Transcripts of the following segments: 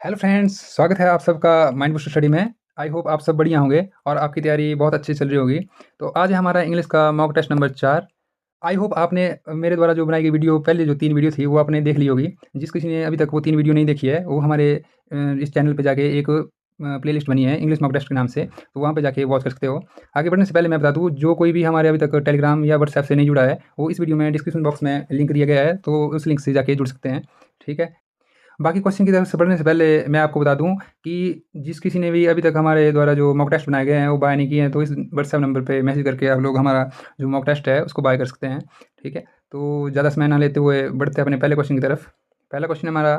Hello friends, स्वागत है आप सबका माइंड बूस्टर स्टडी में। आई होप आप सब बढ़िया होंगे और आपकी तैयारी बहुत अच्छी चल रही होगी। तो आज है हमारा इंग्लिश का mock test number 4। I hope आपने मेरे द्वारा जो बनाई गई वीडियो, पहले जो 3 वीडियो थी वो आपने देख ली होगी। जिस किसी ने अभी तक वो 3 वीडियो नहीं देखी है वो हमारे इस चैनल पे जाके एक प्लेलिस्ट बनी है इंग्लिश मॉक टेस्ट के नाम से, तो वहाँ पे जाके वॉच कर सकते हो। आगे बढ़ने से पहले मैं बता दूँ, जो कोई भी हमारे अभी तक टेलीग्राम या व्हाट्सएप से नहीं जुड़ा है वो इस वीडियो में डिस्क्रिप्शन बॉक्स में लिंक दिया गया है, तो उस लिंक से जाके जुड़ सकते हैं। ठीक है। बाकी क्वेश्चन की तरफ से बढ़ने से पहले मैं आपको बता दूं कि जिस किसी ने भी अभी तक हमारे द्वारा जो मॉक टेस्ट बनाए गए हैं वो बाय नहीं किए हैं, तो इस व्हाट्सएप नंबर पे मैसेज करके आप लोग हमारा जो मॉक टेस्ट है उसको बाय कर सकते हैं। ठीक है। तो ज़्यादा समय ना लेते हुए बढ़ते हैं अपने पहले क्वेश्चन की तरफ। पहला क्वेश्चन है हमारा,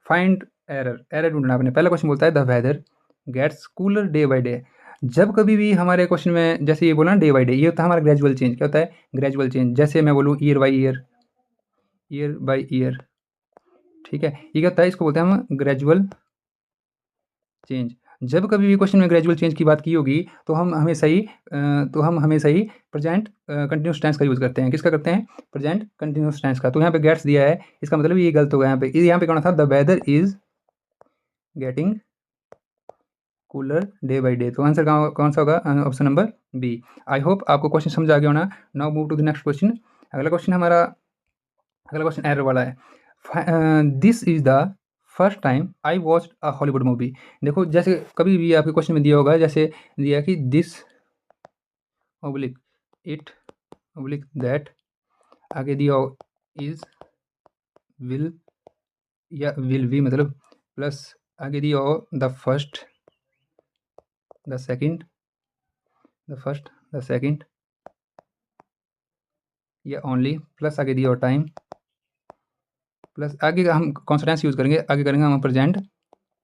फाइंड एरर ढूंढना। अपने पहला क्वेश्चन बोलता है the weather gets cooler day by day. जब कभी भी हमारे क्वेश्चन में जैसे ये बोला ना डे बाई डे, ये होता है हमारा ग्रेजुअल चेंज। क्या होता है? Gradual change. जैसे मैं बोलूँ year by year, year by year. ठीक है। ये क्या होता है? इसको बोलते हैं हम ग्रेजुअल चेंज। जब कभी भी क्वेश्चन में ग्रेजुअल चेंज की बात की होगी तो हम हमेशा ही प्रेजेंट कंटिन्यूअस टेंस का यूज़ करते हैं। किसका करते हैं? प्रेजेंट कंटिन्यूअस टेंस का। तो यहाँ पे गेट्स दिया है, इसका मतलब ये गलत होगा। यहाँ पे कौन था? The weather is getting cooler day by day. तो आंसर कौन सा होगा? Option number B. I hope आपको क्वेश्चन समझ आ गया होना। Now move to the next question. अगला क्वेश्चन एरर वाला है। This is the first time I watch a Hollywood movie. देखो, जैसे कभी भी आपके क्वेश्चन में दिया होगा, जैसे दिया कि this oblique it oblique that, आगे दिया इज विल या विल बी, मतलब प्लस आगे दिया हो the first, the second, the first, the second या ओनली, प्लस आगे दिया हो टाइम, प्लस आगे हम कौन सा टेंस यूज़ करेंगे? आगे करेंगे हम प्रेजेंट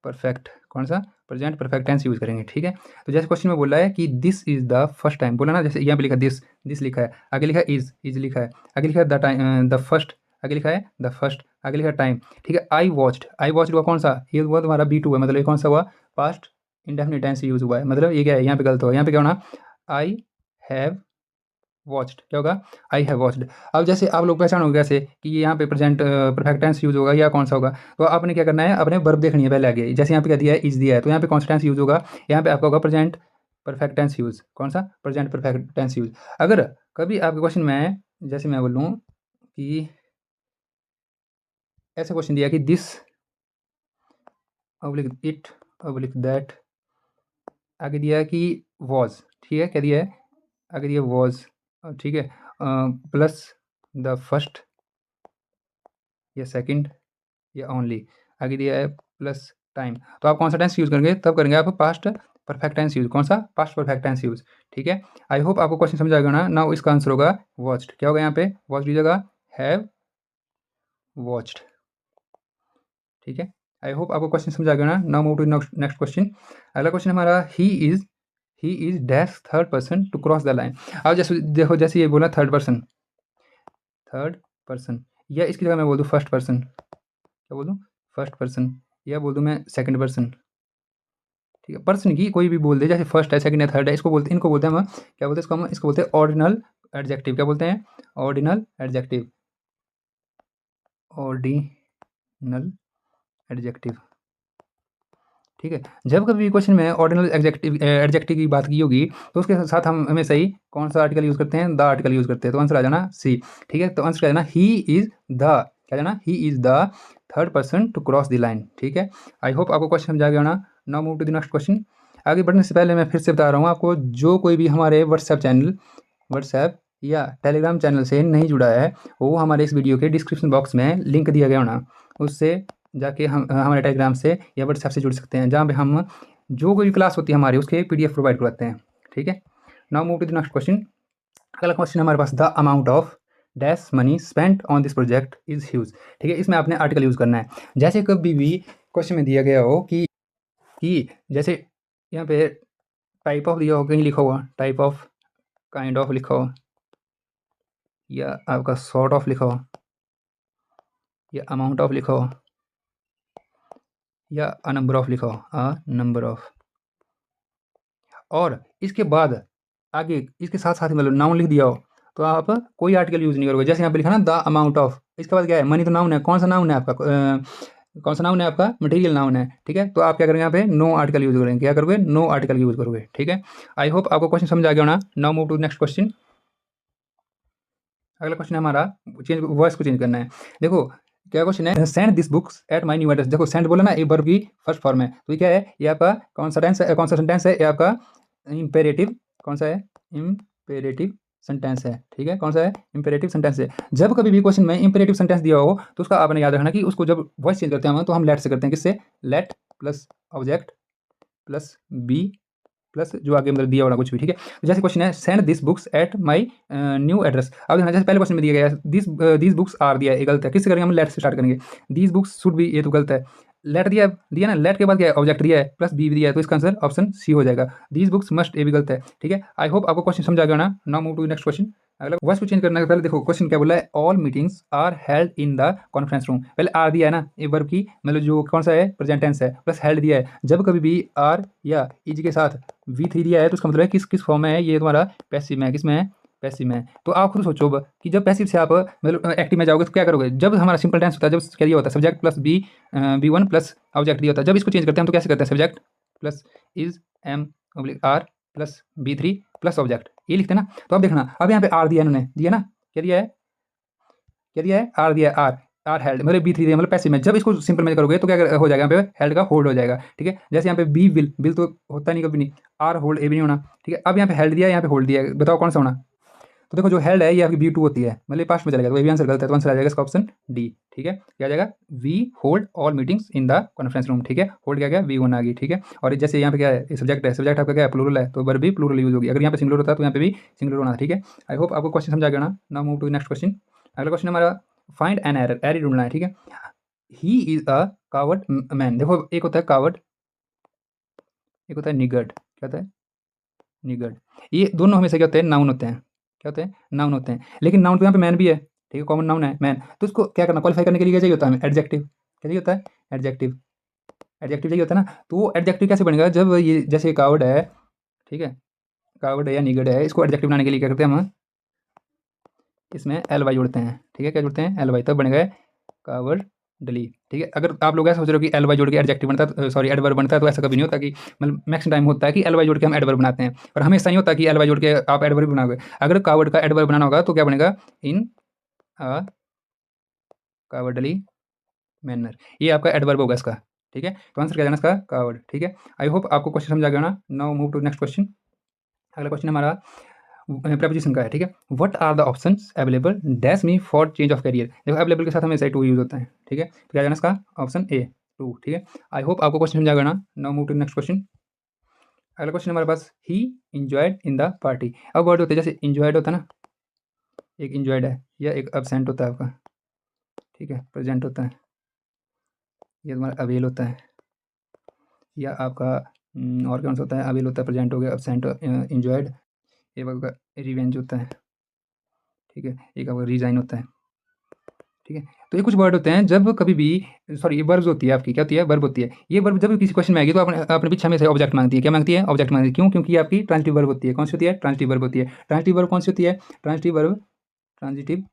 परफेक्ट। कौन सा? प्रेजेंट परफेक्ट टेंस यूज़ करेंगे। ठीक है। तो जैसे क्वेश्चन में बोला है कि this is the first time, बोला ना, जैसे यहाँ पे लिखा दिस, दिस लिखा है, आगे लिखा है इज लिखा है, आगे लिखा है द टाइम, द फर्स्ट, आगे लिखा है द फर्स्ट, आगे लिखा है टाइम। ठीक है। आई वॉच्ड हुआ कौन सा? ये हुआ तुम्हारा B2 है, मतलब ये कौन सा हुआ? पास्ट इंडेफिनिट टेंस यूज हुआ है। मतलब ये क्या है? यहाँ पे गलत हुआ। यहाँ पे क्या होना? I have watched. क्या होगा? I have watched. अब जैसे आप लोग पहचानोगे कैसे कि ये यहाँ पे प्रेजेंट परफेक्ट टेंस यूज होगा या कौन सा होगा? तो आपने क्या करना है? अपने वर्ब देखनी है पहले आगे। जैसे यहाँ पे क्या दिया है? इज दिया है, तो यहाँ पे कौन सा टेंस यूज होगा? यहाँ पे आपका होगा प्रेजेंट परफेक्ट टेंस यूज। कौन सा? Present perfect tense use. अगर कभी आपके क्वेश्चन में जैसे मैं बोलूँ कि ऐसे क्वेश्चन दिया कि this oblique it oblique that, आगे दिया है कि वॉज। ठीक है। क्या दिया है? आगे दिया वॉज। ठीक है। प्लस द फर्स्ट या सेकंड या ओनली, आगे दिया है प्लस टाइम। तो आप कौन सा टेंस यूज़ करेंगे? तब करेंगे आप पास्ट परफेक्ट टेंस यूज़। कौन सा? Past perfect tense use. ठीक है। आई होप आपको क्वेश्चन समझ आ गया ना। नाउ इसका आंसर होगा वॉच्ड। क्या होगा यहाँ पे? वॉच्ड की जगह हैव वॉच्ड। ठीक है। आई होप आपको क्वेश्चन समझ आ गया ना। Now move to next question. अगला क्वेश्चन हमारा, he is dash third person to cross the line. अब जैसे देखो, जैसे ये बोला थर्ड पर्सन, या इसकी जगह मैं बोल दूँ फर्स्ट पर्सन। क्या बोल दूँ? फर्स्ट पर्सन, या बोल दूँ मैं सेकंड पर्सन। ठीक है। पर्सन की कोई भी बोल दे, जैसे फर्स्ट है, सेकंड है, थर्ड है, इनको बोलते हैं हम, क्या बोलते हैं इसको बोलते हैं ऑर्डिनल एडजेक्टिव। क्या बोलते हैं? Ordinal adjective. Ordinal adjective. ठीक है। जब कभी क्वेश्चन में ऑर्डिनल एडजेक्टिव की बात की होगी तो उसके साथ हम हमेशा ही कौन सा आर्टिकल यूज़ करते हैं? द आर्टिकल यूज़ करते हैं। तो आंसर आ जाना सी। ठीक है। तो आंसर आ जाना ही इज़ द, क्या जाना? He is the third person to cross the line. ठीक है। आई होप आपको क्वेश्चन समझ आ गया होना। Now move to the next question. आगे बढ़ने से पहले मैं फिर से बता रहा हूँ आपको, जो कोई भी हमारे व्हाट्सएप या टेलीग्राम चैनल से नहीं जुड़ा है वो हमारे इस वीडियो के डिस्क्रिप्शन बॉक्स में लिंक दिया गया होना, उससे जाके हम हमारे टेलीग्राम से या व्हाट्सएप से जुड़ सकते हैं, जहाँ पे हम जो कोई क्लास होती है हमारी उसके PDF प्रोवाइड करवाते हैं। ठीक है। Now move to the next question. अगला क्वेश्चन हमारे पास, the amount of dash money spent on this project is huge. ठीक है। इसमें आपने आर्टिकल यूज़ करना है। जैसे कभी भी क्वेश्चन में दिया गया हो कि जैसे यहाँ पे टाइप ऑफ दिया हो, कहीं लिखा हुआ टाइप ऑफ, काइंड ऑफ लिखा हो, या आपका सॉर्ट ऑफ लिखा हो, या अमाउंट ऑफ लिखा हो, या अ नंबर ऑफ लिखा हो, अ नंबर ऑफ, और इसके बाद आगे इसके साथ साथ मतलब नाउन लिख दिया हो, तो आप कोई आर्टिकल यूज़ नहीं करोगे। जैसे यहाँ पे लिखा ना द अमाउंट ऑफ, इसके बाद क्या है? मनी तो नाउन है। कौन सा नाउन है आपका? कौन सा नाउन है आपका? मटेरियल नाउन है, ठीक है। तो आप क्या करेंगे यहाँ पे? नो आर्टिकल यूज करेंगे। क्या करोगे? नो आर्टिकल यूज करोगे, ठीक है। आई होप आपको क्वेश्चन समझ आ गया होना। Now move to next question. अगला क्वेश्चन है हमारा, चेंज वॉइस को चेंज करना है। देखो क्या क्वेश्चन है, send this books at my new address. देखो सेंड बोला ना, एक वर्ब की फर्स्ट फॉर्म है, तो ये क्या है? ये आपका कौन सा टेंस है, कौन सा सेंटेंस है? ये आपका इंपेरेटिव, कौन सा है? इंपेरेटिव सेंटेंस है, ठीक है। कौन सा है? इंपेरेटिव सेंटेंस है। जब कभी भी क्वेश्चन में इंपेरेटिव सेंटेंस दिया हो तो उसका आपने याद रखना कि उसको जब वॉइस चेंज करते हैं हम, तो हम लेट से करते हैं। किससे? Let plus object plus be plus जो आगे मतलब दिया होगा कुछ भी, ठीक है। तो जैसे क्वेश्चन है, send this books at my new address. अब देखना, जैसे पहले क्वेश्चन में दिया गया है दिस बुक्स आर दिया है, ये गलत है। किससे करेंगे हम? लेट से स्टार्ट करेंगे। दिस बुक्स शुड भी, ये तो गलत है। लेट दिया दिया ना, लेट के बाद क्या है? ऑब्जेक्ट दिया है प्लस बी दिया है, तो इसका आंसर ऑप्शन सी हो जाएगा। दिस बुक्स मस्ट, ये भी गलत है, ठीक है। आई होप आपको क्वेश्चन समझ आ गया ना। Now move to next question. अगला वॉइस को चेंज करने से पहले देखो क्वेश्चन क्या बोला है, all meetings are held in the conference room. पहले आर दिया है ना, ये वर्ब की मतलब जो कौन सा है? प्रेजेंट टेंस है, प्लस हेल्ड दिया है। जब कभी भी आर या इज के साथ V3 दिया है तो उसका मतलब है किस किस फॉर्म में है? ये तुम्हारा पैसिव में है। किस में है? पैसिव में है। तो आप खुद सोचो कि जब पैसिव से आप मतलब एक्टिव में जाओगे तो क्या करोगे? जब हमारा सिंपल टेंस होता है, जब क्या दिया होता है? Subject plus B1 plus object दिया होता है। जब इसको चेंज करते हैं हम तो कैसे करते हैं? Subject plus is am are plus B3 plus object, ये लिखते हैं ना। तो अब देखना, अब यहाँ पे आर दिया इन्होंने, दिया ना, क्या दिया है? क्या दिया है? आर दिया है। आर हेल्ड मतलब B3 दिया मतलब पैसिव में। जब इसको सिंपल में करोगे तो क्या हो जाएगा? यहाँ पे हेल्ड का होल्ड हो जाएगा, ठीक है। जैसे यहाँ पे बी विल तो होता नहीं कभी नहीं, आर होल्ड, ए भी नहीं होना, ठीक है। अब यहाँ पे हेल्ड दिया है, यहाँ पे होल्ड दिया है, बताओ कौन सा होना? तो देखो जो हेल्ड है ये आपकी B2 होती है, मतलब पास्ट में चलेगा, तो ये भी आंसर गलत है, तो आंसर आ जाएगा इसका ऑप्शन डी, ठीक है। क्या आ जाएगा? We hold all meetings in the conference room, ठीक है। होल्ड क्या गया? V1 आ गई, ठीक है। और जैसे यहाँ पे क्या है? सब्जेक्ट है, सब्जेक्ट आपका क्या है? प्लूरल है, तो वर्ब भी प्लूरल यूज होगी। अगर यहाँ पे सिंगुलर होता है तो यहाँ पे भी सिंगुलर होना, ठीक है। आई होप आपको क्वेश्चन समझ आ गया ना। Now move to next question. अगला क्वेश्चन हमारा, फाइंड एन एरर, एरर ढूंढना है, ठीक है। He is a coward man. देखो एक होता है कावर्ड, एक होता है निगर्ड। क्या होता है? निगर्ड। ये दोनों हमेशा क्या होते हैं? नाउन होते हैं। क्या होते हैं? नाउन होते हैं। लेकिन नाउन तो यहाँ पे मैन भी है, ठीक है, कॉमन नाउन है मैन। तो उसको क्या करना? क्वालिफाई करने के लिए क्या चाहिए होता है? एडजेक्टिव। क्या चाहिए होता है? एडजेक्टिव। एडजेक्टिव चाहिए होता है ना। तो एडजेक्टिव कैसे बनेगा? जब ये जैसे कावर्ड है, ठीक है, कावर्ड है या निगर्ड है, इसको एडजेक्टिव बनाने के लिए क्या करते हैं हम? इसमें LY जोड़ते हैं, ठीक है। क्या जोड़ते हैं? LY, तब बनेगा कावर्ड डली, ठीक है। अगर आप लोग ऐसा सोच रहे हो कि LY जोड़ के एडजेक्टिव बनता है, सॉरी एडवर्ब बनता है, तो ऐसा कभी नहीं होता। कि मतलब मैक्सिमम टाइम होता है कि LY जोड़ के हम एडवर्ब बनाते हैं, पर हमेशा नहीं होता कि LY जोड़ के आप एडवर्ब भी बनाओगे। अगर कावर्ड का एडवर्ब बनाना होगा तो क्या बनेगा? इन अ कावर्डली मैनर, ये आपका एडवर्ब होगा इसका, ठीक है। तो आंसर क्या जाना इसका? कावर्ड, ठीक है। आई होप आपको क्वेश्चन समझ आ गया ना। Now move to next question. अगला क्वेश्चन हमारा प्रपोजिशन का है, ठीक है। What are the options available dash me for change of career. देखो अवेलेबल के साथ हमेशा टू यूज होता है, ठीक है। तो क्या जाना इसका? ऑप्शन ए, टू, ठीक है। आई होप आपको क्वेश्चन समझ आ गया ना। Now move to next question. अगला क्वेश्चन हमारे पास, he enjoyed in the party. अब वर्ड होते हैं, जैसे इंजॉयड होता है ना, एक इंजॉयड है, या एक अब्सेंट होता है आपका, ठीक है, प्रेजेंट होता है, ये तुम्हारा अवेल होता है, या आपका और कौन सा होता है? अवेल होता है, प्रेजेंट हो गया, अब्सेंट, इंजॉयड, ये आपका रिवेंज होता है, ठीक है, एक आपका रिजाइन होता है, ठीक है। तो ये कुछ वर्ड होते हैं जब कभी भी, सॉरी ये वर्ब्स होती है आपकी, क्या होती है? वर्ब होती है। ये वर्ब जब भी किसी क्वेश्चन में आएगी तो आपने अपने पीछे में से ऑब्जेक्ट मांगती है। क्या मांगती है? ऑब्जेक्ट मांगती है। क्यों? क्योंकि ये आपकी ट्रांजिटिव वर्ब होती है। कौन सी होती है? ट्रांजिटिव वर्ब होती है। ट्रांजिटिव वर्ब कौन सी होती है? ट्रांजिटिव वर्ब, ट्रांजिटिव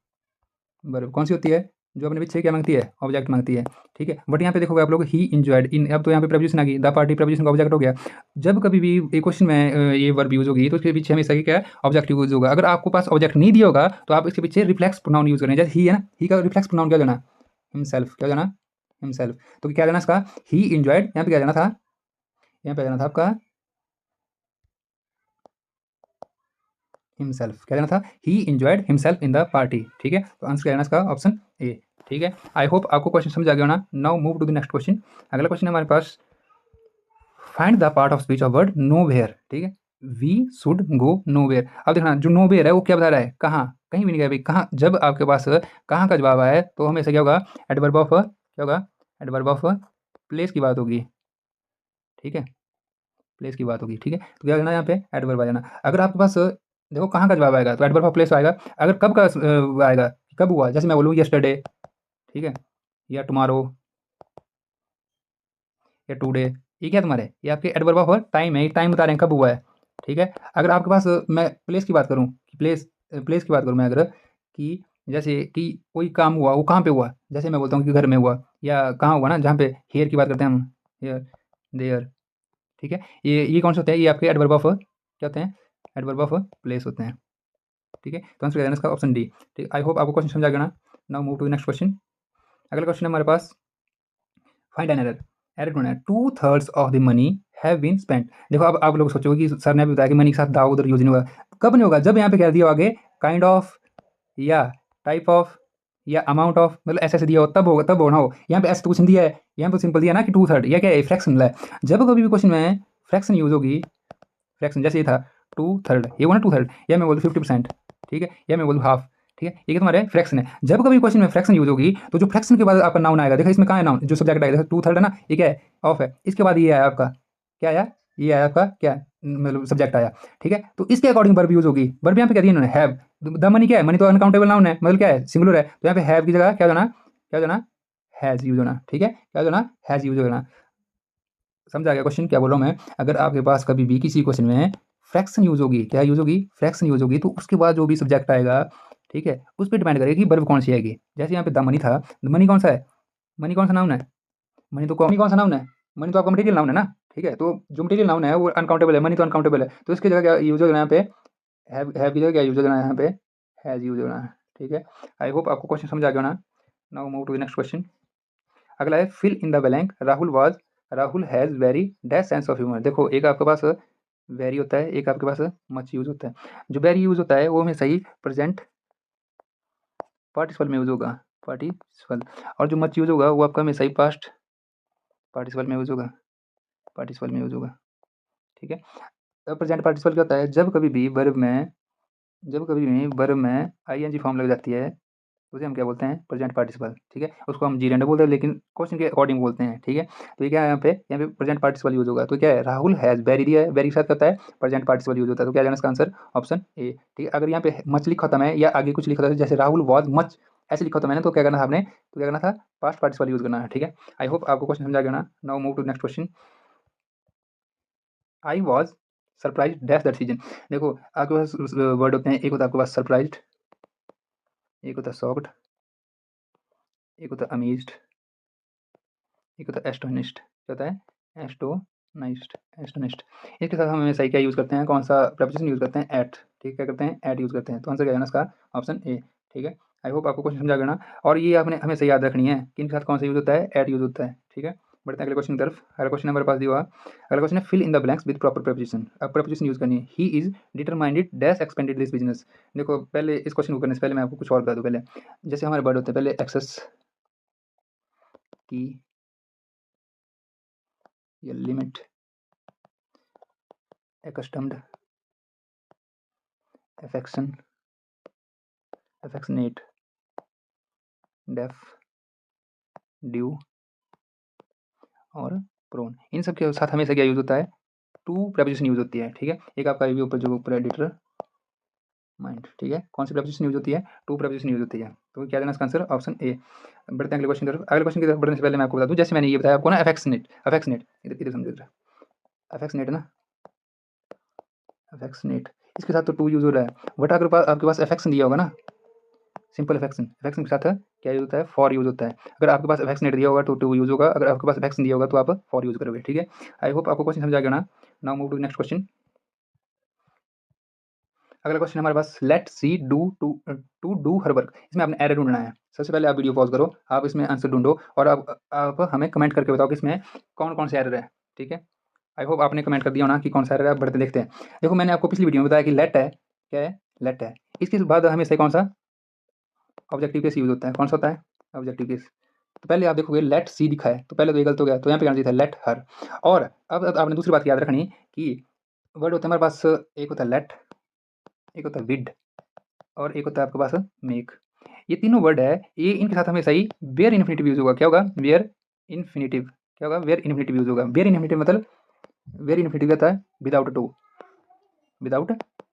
वर्ब कौन सी होती है? जो अपने पीछे क्या मांगती है? ऑब्जेक्ट मांगती है, ठीक है। बट यहाँ पे देखोगे आप लोग, ही इंजॉयड इन, अब तो यहाँ पे प्रपोजिशन आ गई, द पार्टी प्रपोजिशन का ऑब्जेक्ट हो गया। जब कभी भी एक क्वेश्चन में ये वर्ब यूज होगी तो उसके पीछे हमेशा क्या है? ऑब्जेक्ट यूज होगा। अगर आपको पास ऑब्जेक्ट नहीं दिया होगा तो आप इसके पीछे रिफ्लेक्स प्रोनाउन यूज करें। जैसे ही है ना, ही का रिफ्लेक्स प्रोनाउन क्या जाना? हिमसेल्फ। क्या जाना? हिमसेल्फ। तो क्या जाना इसका? ही इंजॉयड, यहाँ पे क्या जाना था? यहाँ पे जाना था आपका हिमसेल्फ। क्या जाना था? ही enjoyed himself in the party, ठीक है। तो आंसर क्या जाना इसका? ऑप्शन ए, ठीक है। आई होप आपको क्वेश्चन समझ आ गया ना। Now move to the next question. अगला क्वेश्चन हमारे पास, find the part of speech of word nowhere, ठीक है। We should go nowhere. अब देखना, जो नो वेयर है वो क्या बता रहा है? कहाँ? कहीं भी नहीं गया भाई, कहाँ? जब आपके पास कहाँ का जवाब आए तो हमेशा क्या होगा? एडवर्ब ऑफ, क्या होगा? एडवर्ब ऑफ प्लेस की बात होगी, ठीक है, प्लेस की बात होगी, ठीक है। तो क्या करना है यहाँ पे? एडवर्ब आ जाना। अगर आपके पास देखो कहाँ का जवाब आएगा तो एडवर्ब ऑफ प्लेस आएगा। अगर कब का आएगा, कब हुआ, जैसे मैं बोलूँ यस्टरडे, ठीक है, या टुमारो, या टुडे, ये क्या तुम्हारे? ये आपके एडवर्ब ऑफ टाइम है, टाइम बता रहे हैं कब हुआ है, ठीक है। अगर आपके पास मैं प्लेस की बात करूँ, प्लेस प्लेस की बात करूँ मैं, अगर कि जैसे कि कोई काम हुआ वो कहाँ पे हुआ, जैसे मैं बोलता हूँ कि घर में हुआ, या कहाँ होगा ना, जहाँ पे हेयर की बात करते हैं हम, हेयर, देयर, ठीक है। ये कौन से होते हैं, ये आपके एडवर्ब ऑफ क्या होते हैं, एडवर्ब ऑफ प्लेस होते हैं, ठीक है। तो आंसर इसका ऑप्शन डी, ठीक। आई होप आपको क्वेश्चन समझ आ गया ना। Now move to next question. अगला क्वेश्चन है हमारे पास, फाइंड एन एरर। एरर ढूंढना है। 2/3 of the money have been spent. देखो अब आप लोग सोचोगे कि सर ने अभी बताया कि मनी के साथ दाव उधर यूज नहीं होगा। कब नहीं होगा, जब यहाँ पे कह दिया आगे काइंड ऑफ या टाइप ऑफ या अमाउंट ऑफ, मतलब ऐसे ऐसे दिया हो तब होगा, तब होना हो। यहाँ पे ऐसे तो कुछ नहीं दिया है, यहाँ पे सिंपल दिया ना कि 2/3, या क्या है, फ्रैक्शन है। जब कभी भी क्वेश्चन में फ्रैक्शन यूज होगी, फ्रैक्शन जैसे ये था 2/3, ये हुआ ना 2/3, या मैं बोलूँ 50%, ठीक है, या मैं बोलूँ हाफ, ठीक है, ये क्या तुम्हारे फ्रैक्शन है। जब कभी क्वेश्चन में फ्रैक्शन यूज होगी तो जो फ्रैक्शन के बाद आपका नाउन आएगा, देखो इसमें कहाँ है नाउन, जो सब्जेक्ट आएगा, 2/3 है ना, ये क्या है, ऑफ है, इसके बाद ये आया आपका, क्या आया, ये आया आपका क्या, मतलब सब्जेक्ट आया, ठीक है। तो इसके अकॉर्डिंग वर्ब यूज होगी। वर्ब यहाँ पे क्या दिया इन्होंने, हैव। द मनी क्या है, मनी तो अनकाउंटेबल नाउन है, मतलब क्या है, सिंगुलर है, तो यहाँ पे हैव की जगह क्या होना, क्या होना, हैज यूज होना, ठीक है, क्या होना, हैज यूज होना। समझ आ गया क्वेश्चन क्या बोल रहा हूँ मैं। अगर आपके पास कभी भी किसी क्वेश्चन में फ्रैक्शन यूज होगी, क्या यूज होगी, फ्रैक्शन यूज होगी, तो उसके बाद जो भी सब्जेक्ट आएगा, ठीक है, उस पर डिपेंड करेगा कि वर्ब कौन सी आएगी। जैसे यहाँ पे द मनी था, मनी कौन सा है, मनी कौन सा नाउन है, मनी कौन सा नाउन है, मनी तो आपका मटेरियल नाउन है ना, ठीक है। तो जो मटेरियल नाउन है वो अनकाउंटेबल है, मनी तो अनकाउंटेबल है, तो इसकी जगह क्या यूज होना, यहाँ पे हैव की जगह क्या यूज होना, यहाँ पे हैज यूज होना है, ठीक है। आई होप आपको क्वेश्चन समझ आ गया ना। Now move to the next question. अगला है fill in the blank. Rahul has very dash sense of humour. देखो एक आपके पास वेरी होता है, एक आपके पास मच यूज होता है। जो वेरी यूज होता है वो हमें सही प्रेजेंट पार्टिसिपल में यूज होगा, पार्टिसिपल। और जो मच यूज होगा वो आपका हमें सही पास्ट पार्टिसिपल में यूज होगा, पार्टिसिपल में यूज होगा, ठीक है। अब प्रेजेंट पार्टिसिपल क्या होता है, जब कभी भी वर्ब में आईएनजी फॉर्म लग जाती है, उसे हम क्या बोलते हैं, प्रेजेंट पार्टिसिपल, ठीक है। उसको हम जीरेंडर बोलते हैं, लेकिन क्वेश्चन के अकॉर्डिंग बोलते हैं, ठीक है। तो ये क्या है, यहाँ पे प्रेजेंट पार्टिसिपल यूज होगा। तो क्या है, राहुल हैज वेरी दिया है, वेरी के साथ क्या होता है, प्रेजेंट पार्टिसिपल यूज होता है। तो क्या जाना इसका आंसर, ऑप्शन ए, ठीक है। अगर यहाँ पे मच लिखा था मैं, या आगे कुछ लिखा था, जैसे राहुल वॉज मच ऐसे लिखा था मैंने, तो क्या करना था आपने, तो क्या करना था, पास्ट पार्टिसिपल यूज करना है, ठीक है। आई होप आपको क्वेश्चन समझा गया ना। Now move to next question. I was surprise dash that season. देखो आपके पास वर्ड होते हैं, एक होता है आपके पास सरप्राइज्ड, एक होता है शॉक्ड, एक होता है अमेज्ड, एक होता है एस्टोनिश्ड। क्या होता है, एस्टोनिश्ड, एस्टोनिश्ड। इसके साथ हम हमेशा ही क्या यूज़ करते हैं, कौन सा प्रपोजिशन यूज़ करते हैं, एट, ठीक, क्या करते हैं, एट यूज़ करते हैं। तो आंसर क्या है ना इसका, ऑप्शन ए, ठीक है। आई होप आपको क्वेश्चन समझा गया ना। और ये आपने हमेशा याद रखनी है कि इनके साथ कौन सा यूज़ होता है, एट यूज़ होता है, ठीक है। बढ़ते हैं अगले क्वेश्चन की तरफ। अगला क्वेश्चन हमारे पास दिया हुआ, अगला क्वेश्चन है fill in the blanks with proper preposition. अब प्रपोजिशन यूज़ करनी है। He is determined dash expended this business. देखो पहले इस क्वेश्चन को करने से पहले मैं आपको कुछ और बता दूँ। पहले जैसे हमारे वर्ड होते हैं, पहले एक्सेस की या limit, accustomed, affection, affectionate, deaf, due और प्रोन। इन सब के साथ हमेशा क्या यूज होता है, टू प्रपोजिशन यूज होती है, ठीक है। एक आपका ये ऊपर जो ऊपर है डिटरमाइंड, ठीक है। कौन सी प्रपोजिशन यूज होती है, टू प्रपोजिशन यूज होती है। तो क्या देना इसका आंसर, ऑप्शन ए। बढ़ते हैं अगले क्वेश्चन की तरफ। अगले क्वेश्चन की तरफ बढ़ने से पहले मैं आपको बता दूं, जैसे मैंने ये बताया आपको ना, अफेक्शनेट, अफेक्शनेट, इधर इधर समझो, इधर अफेक्शनेट ना, अफेक्शनेट, इसके साथ तो टू यूज हो रहा है, बट अगर आपके पास अफेक्शन दिया होगा ना, सिंपल अफेक्शन, अफेक्शन के साथ क्या यूज होता है, फॉर यूज होता है। अगर आपके पास अफेक्शनेट दिया होगा तो टू यूज होगा, अगर आपके पास अफेक्शन दिया होगा तो आप फॉर यूज करोगे, ठीक है। आई होप आपको क्वेश्चन समझ आ गया ना। Now move to next question. अगला क्वेश्चन हमारे पास, let see to do her work. इसमें आपने एरर ढूंढना है। सबसे पहले आप वीडियो पॉज करो, आप इसमें आंसर ढूंढो, और आप हमें कमेंट करके बताओ कि इसमें कौन कौन से एरर है, ठीक है। आई होप आपने कमेंट कर दिया होना कि कौन सा एरर है। आप बढ़ते देखते हैं। देखो मैंने आपको पिछली वीडियो में बताया कि लेट है, क्या है, लेट है। इसके बाद हमें से कौन सा ऑब्जेक्टिव केस यूज होता है, कौन सा होता है, ऑब्जेक्टिव केस। तो पहले आप देखोगे लेट सी दिखा है, तो पहले तो ये गलत हो गया, तो यहाँ पे करना चाहिए था लेट हर। और अब आपने दूसरी बात याद रखनी कि वर्ड होते हैं हमारे पास, एक होता है लेट, एक होता है विड, और एक होता है आपके पास मेक। ये तीनों वर्ड है, ये इनके साथ हमेशा ही वेयर इन्फिनिटिव यूज होगा। क्या होगा, वेयर इन्फिनिटिव, क्या होगा, वेयर इन्फिनिटिव यूज होगा। वेयर इन्फिनिटिव मतलब, वेयर इन्फिनिटिव क्या होता है, विदाउट टू, विदाउट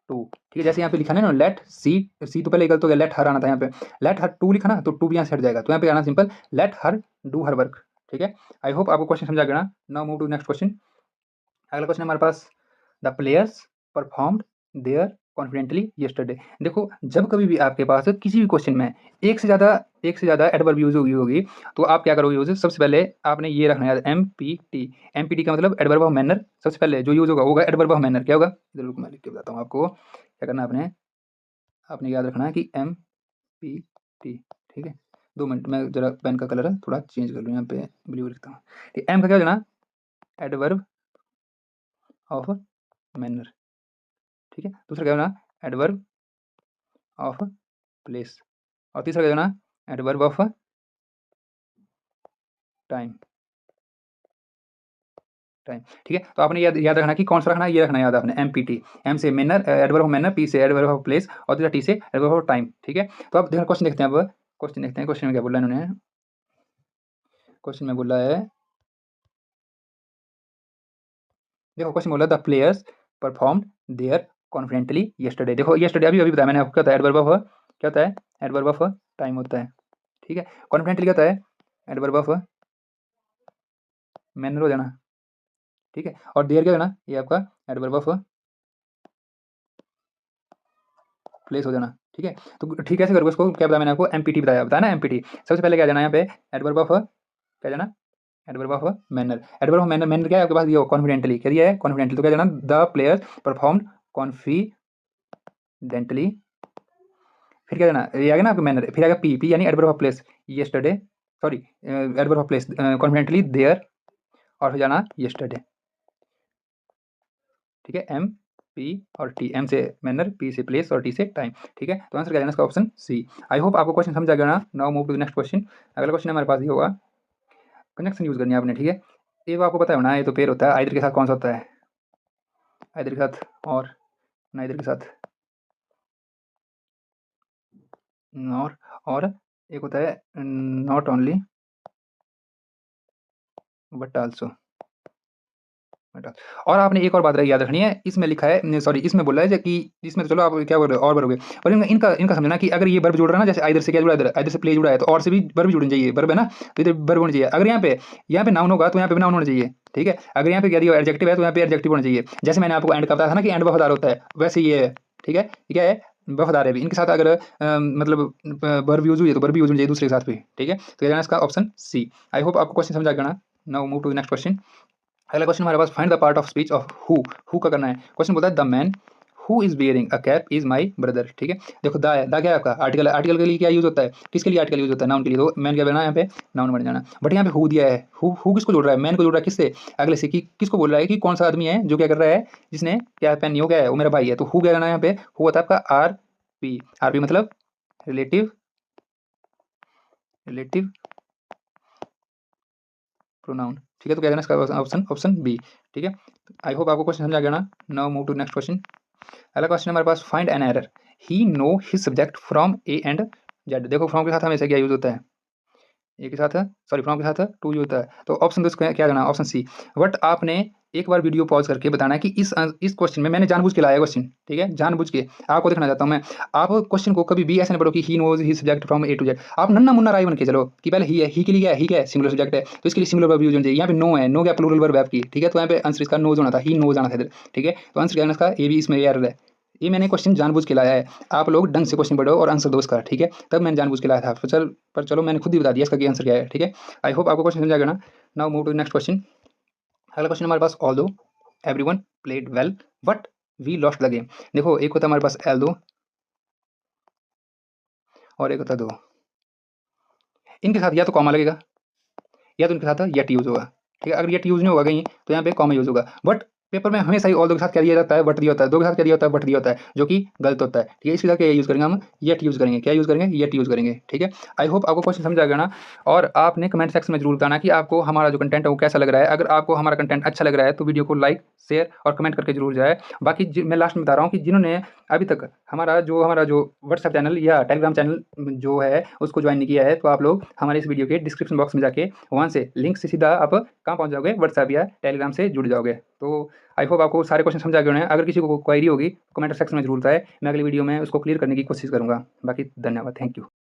टू, ठीक है। जैसे यहाँ पे लिखा है ना, लेट सी, सी तो पहले गलत हो गया, लेट हर आना था यहाँ पे, लेट हर टू लिखा ना, तो टू भी यहाँ से हट जाएगा, तो यहाँ पे आना simple, let her do her work, ठीक है। आई होप आपको क्वेश्चन समझा गया ना। Now move to next question. अगला क्वेश्चन हमारे पास, the players performed there confidently yesterday. देखो जब कभी भी आपके पास किसी भी क्वेश्चन में एक से ज़्यादा एडवर्ब यूज़ होगी तो आप क्या करोगे यूज़, सबसे पहले आपने ये रखना है एमपीटी। एमपीटी का मतलब एडवर्ब ऑफ मैनर। सबसे पहले जो यूज़ होगा एडवर्ब ऑफ मैनर। क्या होगा, इधर रुको मैं लिख के बताता हूँ आपको क्या करना है। आपने आपने याद रखना है कि एमपीटी, ठीक है। 2 मिनट, मैं ज़रा पेन का कलर थोड़ा चेंज कर लूँ, यहाँ पे ब्लू लिखता हूँ। ठीक, एम का क्या हो जाना, एडवर्ब ऑफ मैनर, ठीक है। दूसरा क्या होना, एडवर्ब ऑफ प्लेस। और तीसरा क्या होना, एडवर्ब ऑफ टाइम। टाइम, ठीक है। तो आपने याद रखना कि कौन सा रखना है, ये रखना याद आपने, एमपीटी। एम से manner, adverb of manner, P से एडवर्ब ऑफ प्लेस और दूसरा टी से एडवर्ब ऑफ टाइम, ठीक है। तो अब देखो क्वेश्चन देखते हैं। अब क्वेश्चन देखते हैं, क्वेश्चन में क्या बोला इन्होंने। क्वेश्चन में बोला है, देखो क्वेश्चन बोला the players performed there confidently yesterday. देखो येस्टरडे अभी बताया मैंने आपको, क्या होता है, एडवर्ब ऑफ, क्या होता है, एडवर्ब ऑफ टाइम होता है, ठीक है। कॉन्फिडेंटली क्या होता है, एडवर्ब ऑफ मैनर हो जाना, ठीक है। और देयर क्या होना, ये आपका एडवर्ब ऑफ प्लेस हो जाना, ठीक है। तो ठीक है, ऐसे करोगे उसको, क्या बताया मैंने आपको, एमपीटी बताया ना, एमपीटी। सबसे पहले क्या जाना यहाँ पे, एडवर्ब ऑफ, क्या जाना, adverb of manner. Adverb of manner, manner क्या है आपके पास, ये कॉन्फिडेंटली, क्या दिया है, कॉन्फिडेंटली। तो क्या जाना, द प्लेयर्स परफॉर्म्ड कॉन्फिडेंटली। फिर क्या जाना, ये आ गया ना आपका मैनर, फिर आएगा पी, पी यानी adverb of place, yesterday, sorry adverb of place confidently there, और फिर जाना येस्टरडे, ठीक है। एम पी और टी, एम से मैनर, पी से प्लेस और टी से टाइम, ठीक है। तो आंसर क्या जाना इसका, ऑप्शन सी। आई होप आपको क्वेश्चन समझ आ गया ना। Now move to the next question. अगला क्वेश्चन हमारे पास ये होगा, कंजक्शन यूज करनी है आपने, ठीक है। ये तो आपको पता है ना, ये तो पेयर होता है, आइदर के साथ कौन सा होता है, आइदर के साथ, और नाइदर के साथ, और एक होता है नॉट ओनली बट आल्सो। और आपने एक और बात याद रखनी है, इसमें लिखा है, सॉरी इसमें बोला है कि इसमें, तो चलो आप क्या बोल रहे हो, और भरोगे, पर इनका इनका समझना कि अगर ये वर्ब जुड़ रहा है ना, जैसे आइदर से क्या जुड़ा है, इधर आइदर से प्ले जुड़ा है, तो और से भी वर्ब जुड़नी चाहिए, वर्ब है ना, तो इधर वर्ब होना चाहिए। अगर यहाँ पे नाउन होगा तो यहाँ पे नाउन होना चाहिए, ठीक है। अगर यहाँ पे क्या दिया एडजेक्टिव है तो यहाँ पे एडजेक्टिव होना चाहिए। जैसे मैंने आपको एंड का बताया था ना कि एंड वफादार होता है, वैसे ये है, ठीक है। क्या है, वफादार है भी, इनके साथ अगर मतलब वर्ब यूज हुई है तो वर्ब यूज होनी चाहिए दूसरे के साथ भी, ठीक है। तो क्या इसका ऑप्शन सी। आई होप आपको क्वेश्चन समझ आ गया ना। Now move to next question. अगला क्वेश्चन हमारे पास, find the part of speech of who का करना है। क्वेश्चन बोलता है the man who is bearing a cap is my brother, ठीक है। देखो द है, द क्या है आपका, आर्टिकल है। आर्टिकल के लिए क्या यूज होता है, किसके लिए आर्टिकल यूज होता है, नाउन के लिए। तो मैन क्या बना यहाँ पे, नाउन बन जाना। बट यहाँ पे हु दिया है, हु किसको जोड़ रहा है, मैन को जोड़ रहा है किससे, अगले से, कि किसको बोल रहा है कि कौन सा आदमी है जो क्या कर रहा है, जिसने क्या पेन, हो क्या है, वो मेरा भाई है। तो हु क्या करना है यहाँ पे, हु होता है आपका आर पी। आर पी मतलब रिलेटिव, रिलेटिव प्रोनाउन, ठीक है। तो क्या करना है इसका ऑप्शन, ऑप्शन बी, ठीक है। आई होप आपको क्वेश्चन समझ आ गया ना। Now move to next question. अगला क्वेश्चन हमारे पास, find an error he know his subject from A and Z. देखो फ्रॉम के साथ हमेशा क्या यूज होता है, ए के साथ, सॉरी फ्रॉम के साथ टू यूज होता है। तो ऑप्शन दोस्त क्या करना, ऑप्शन सी। बट आपने एक बार वीडियो पॉज करके बताना है कि इस क्वेश्चन में मैंने जानबूझ के लाया क्वेश्चन, ठीक है, जानबूझ के आपको दिखाना चाहता हूँ मैं। आप क्वेश्चन को कभी भी ऐसे नहीं पढ़ो कि he knows he subject from A to Z. आप नन्ना मुन्ना राय बन के चलो कि पहले ही है, ही के लिए क्या है, ही क्या है, सिंगुलर सब्जेक्ट है, तो इसके लिए सिंगुलर वर्ब यूज होना चाहिए। यहाँ पे नो है, नो क्या प्लूरल वर्ब है आपकी, ठीक है। तो यहाँ पे आंसर इसका नोज होना था, ही नोज आना था इधर, ठीक है। तो आंसर क्या है इसका, ये भी इसमें एरर है। ये मैंने क्वेश्चन जानबूझ के लाया है, आप लोग ढंग से क्वेश्चन पढ़ो और आंसर दो इसका, ठीक है। तब मैंने जानबूझ के लाया था, पर चलो मैंने खुद ही बता दिया इसका आंसर क्या है, ठीक है। आई होप आपको क्वेश्चन समझ आ गया ना। Now move to next question. अगला क्वेश्चन हमारे पास, although everyone played well but we lost the game. देखो एक होता है हमारे पास एल्दो और एक होता है दो। इनके साथ या तो कॉमा लगेगा या तो इनके साथ येट यूज होगा, ठीक है। अगर येट यूज नहीं होगा कहीं तो यहाँ पे कॉमा यूज होगा। बट पेपर में हमेशा ही ऑल्दो के साथ क्या दिया जाता है, बट दिया होता है। दो के साथ क्या दिया होता है, बट दिया होता है, जो कि गलत होता है, ठीक है। इसके साथ क्या यूज करेंगे हम, येट यूज करेंगे, क्या यूज करेंगे, येट यूज करेंगे, ठीक है। आई होप आपको क्वेश्चन समझ आ गया ना। और आपने कमेंट सेक्शन में जरूर बताना कि आपको हमारा जो कंटेंट है वो कैसा लग रहा है। अगर आपको हमारा कंटेंट अच्छा लग रहा है तो वीडियो को लाइक, शेयर और कमेंट करके जरूर जाए। बाकी मैं लास्ट में बता रहा हूँ कि जिन्होंने अभी तक हमारा जो व्हाट्सएप चैनल या टेलीग्राम चैनल जो है उसको ज्वाइन नहीं किया है, तो आप लोग हमारे इस वीडियो के डिस्क्रिप्शन बॉक्स में जाके वहाँ से लिंक से सीधा आप कहाँ पहुँच जाओगे, व्हाट्सएप या टेलीग्राम से जुड़ जाओगे। तो आई होप आपको सारे क्वेश्चन समझा गए होंगे। अगर किसी को क्वेरी होगी कमेंट सेक्शन में जरूर बताए, मैं अगली वीडियो में उसको क्लियर करने की कोशिश करूँगा। बाकी धन्यवाद, थैंक यू।